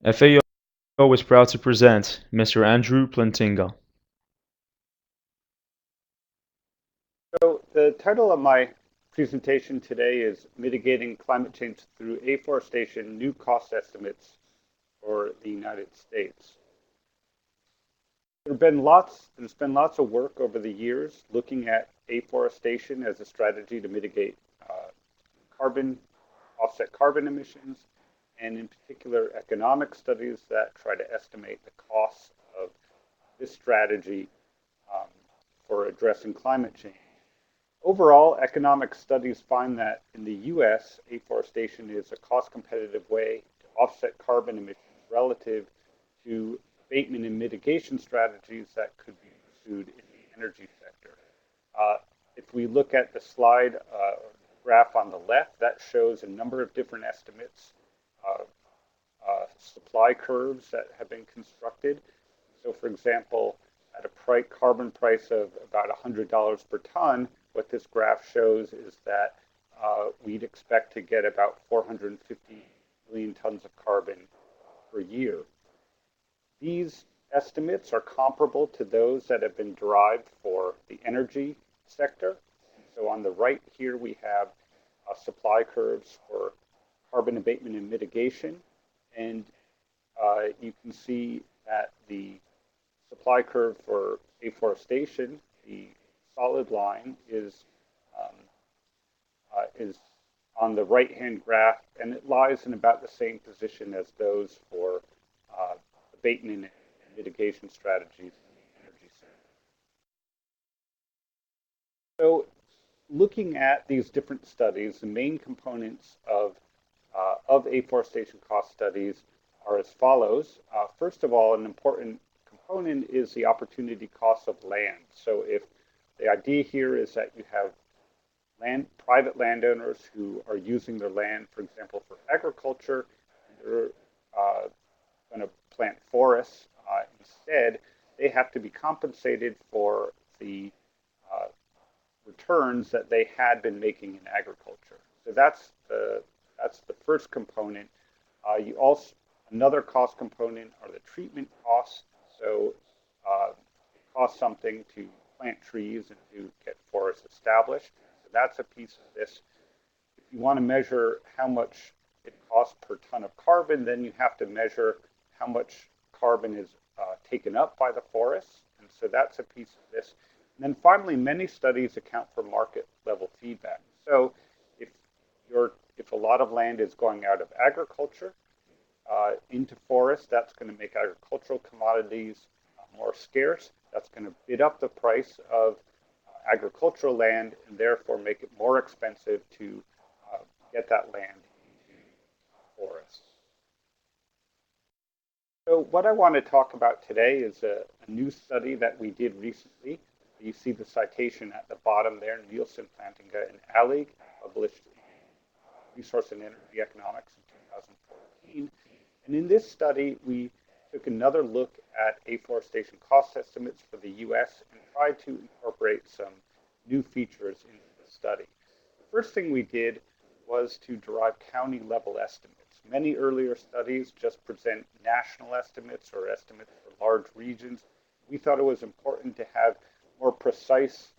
FAO is proud to present Mr. Andrew Plantinga. So the title of my presentation today is Mitigating Climate Change Through Afforestation, New Cost Estimates for the United States. There's been lots of work over the years looking at afforestation as a strategy to mitigate carbon, offset carbon emissions, and in particular economic studies that try to estimate the costs of this strategy um, for addressing climate change. Overall, economic studies find that in the US, afforestation is a cost competitive way to offset carbon emissions relative to abatement and mitigation strategies that could be pursued in the energy sector. Uh, if we look at the slide graph on the left, that shows a number of different estimates, uh, supply curves that have been constructed. So, for example, at a carbon price of about $100 per ton, what this graph shows is that we'd expect to get about 450 million tons of carbon per year. These estimates are comparable to those that have been derived for the energy sector. So on the right here, we have supply curves for carbon abatement and mitigation. And you can see that the supply curve for afforestation, the solid line um, is on the right-hand graph, and it lies in about the same position as those for uh, abatement and mitigation strategies in the energy sector. So, looking at these different studies, the main components of afforestation cost studies are as follows. First of all, an important component is the opportunity cost of land. So if the idea here is that you have private landowners who are using their land, for example, for agriculture, and they're going to plant forests instead, they have to be compensated for the uh, returns that they had been making in agriculture. So that's the first component. You also Another cost component are the treatment costs. So it costs something to plant trees and to get forests established. So that's a piece of this. If you want to measure how much it costs per ton of carbon, then you have to measure how much carbon is taken up by the forests. And so that's a piece of this. And then finally, many studies account for market level feedback. So if if a lot of land is going out of agriculture into forests, that's going to make agricultural commodities more scarce. That's going to bid up the price of agricultural land and therefore make it more expensive to uh, get that land into forests. So what I want to talk about today is a new study that we did recently. You see the citation at the bottom there, Nielsen, Plantinga, and Allig, published in Resource and Energy Economics in 2014. And in this study, we took another look at afforestation cost estimates for the US and tried to incorporate some new features into the study. The first thing we did was to derive county level estimates. Many earlier studies just present national estimates or estimates for large regions. We thought it was important to have more precise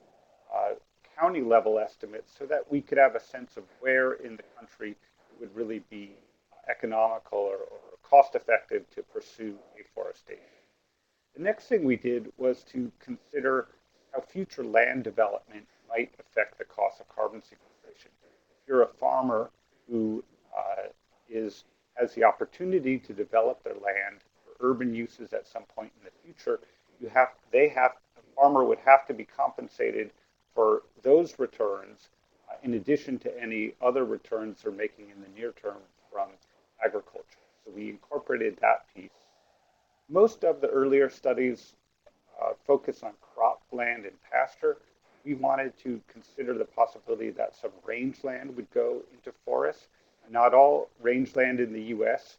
uh, county level estimates so that we could have a sense of where in the country it would really be economical or cost effective to pursue afforestation. The next thing we did was to consider how future land development might affect the cost of carbon sequestration. If you're a farmer who has the opportunity to develop their land for urban uses at some point in the future, the farmer would have to be compensated for those returns in addition to any other returns they're making in the near term from agriculture. So we incorporated that piece. Most of the earlier studies focus on cropland and pasture. We wanted to consider the possibility that some rangeland would go into forests. Not all rangeland in the US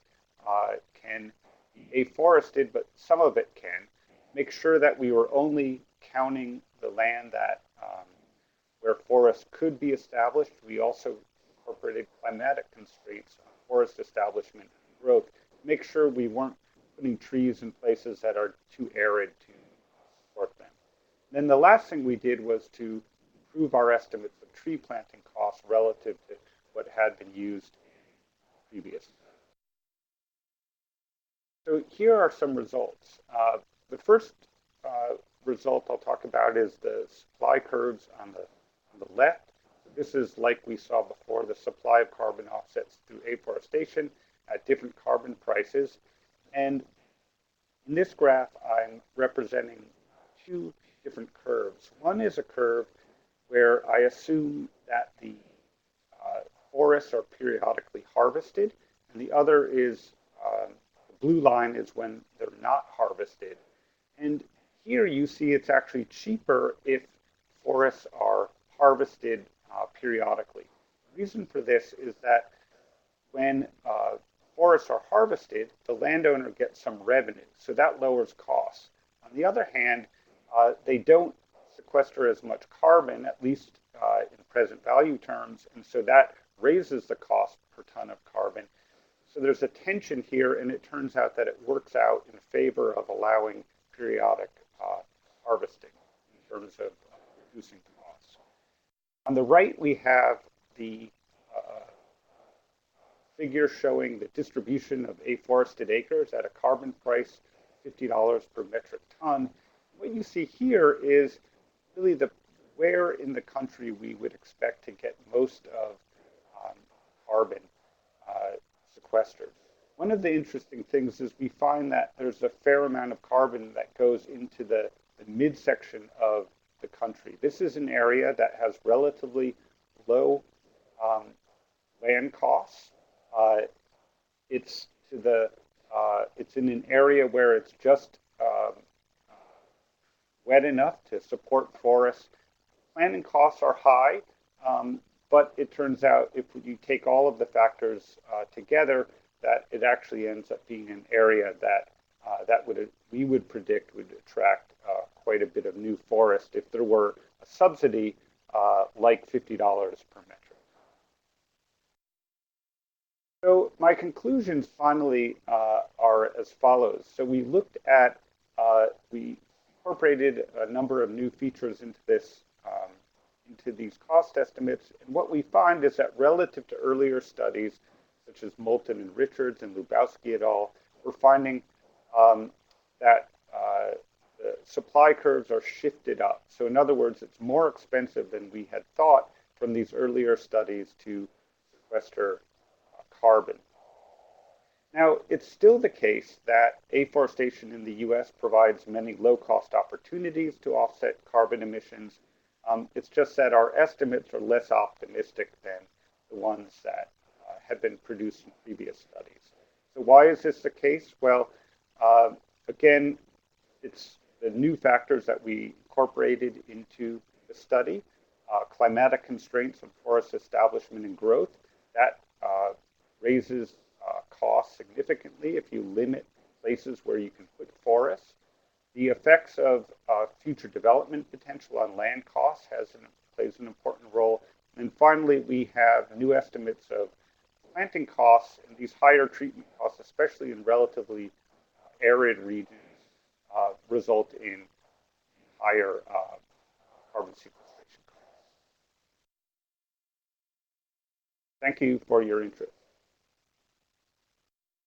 can be afforested, but some of it can. Make sure that we were only counting the land that where forests could be established. We also incorporated climatic constraints on forest establishment and growth, make sure we weren't putting trees in places that are too arid to support them. Then the last thing we did was to improve our estimates of tree planting costs relative to what had been used in previous. So here are some results. The first result I'll talk about is the supply curves on the left. This is, like we saw before, the supply of carbon offsets through afforestation at different carbon prices. And in this graph, I'm representing two different curves. One is a curve where I assume that the forests are periodically harvested, and the other is the blue line is when they're not harvested. And here you see it's actually cheaper if forests are harvested periodically. The reason for this is that when forests are harvested, the landowner gets some revenue, so that lowers costs. On the other hand, they don't sequester as much carbon, at least in present value terms, and so that raises the cost per ton of carbon. So there's a tension here, and it turns out that it works out in favor of allowing periodic harvesting in terms of reducing costs. On the right, we have the figure showing the distribution of afforested acres at a carbon price $50 per metric ton. What you see here is really where in the country we would expect to get most of carbon sequestered. One of the interesting things is we find that there's a fair amount of carbon that goes into the midsection of the country. This is an area that has relatively low land costs. It's in an area where it's just wet enough to support forests. Planting costs are high, but it turns out if you take all of the factors together, that it actually ends up being an area that we would predict would attract quite a bit of new forest if there were a subsidy like $50 per metric. So my conclusions finally are as follows. So we looked at, we incorporated a number of new features into these cost estimates, and what we find is that relative to earlier studies, such as Moulton and Richards and Lubowski et al., we're finding that the supply curves are shifted up. So in other words, it's more expensive than we had thought from these earlier studies to sequester carbon. Now, it's still the case that afforestation in the US provides many low-cost opportunities to offset carbon emissions. It's just that our estimates are less optimistic than the ones that have been produced in previous studies. So why is this the case? Well, again, it's the new factors that we incorporated into the study, climatic constraints on forest establishment and growth. That raises costs significantly if you limit places where you can put forests. The effects of future development potential on land costs plays an important role. And finally, we have new estimates of planting costs, and these higher treatment costs, especially in relatively arid regions, result in higher carbon sequestration costs. Thank you for your interest.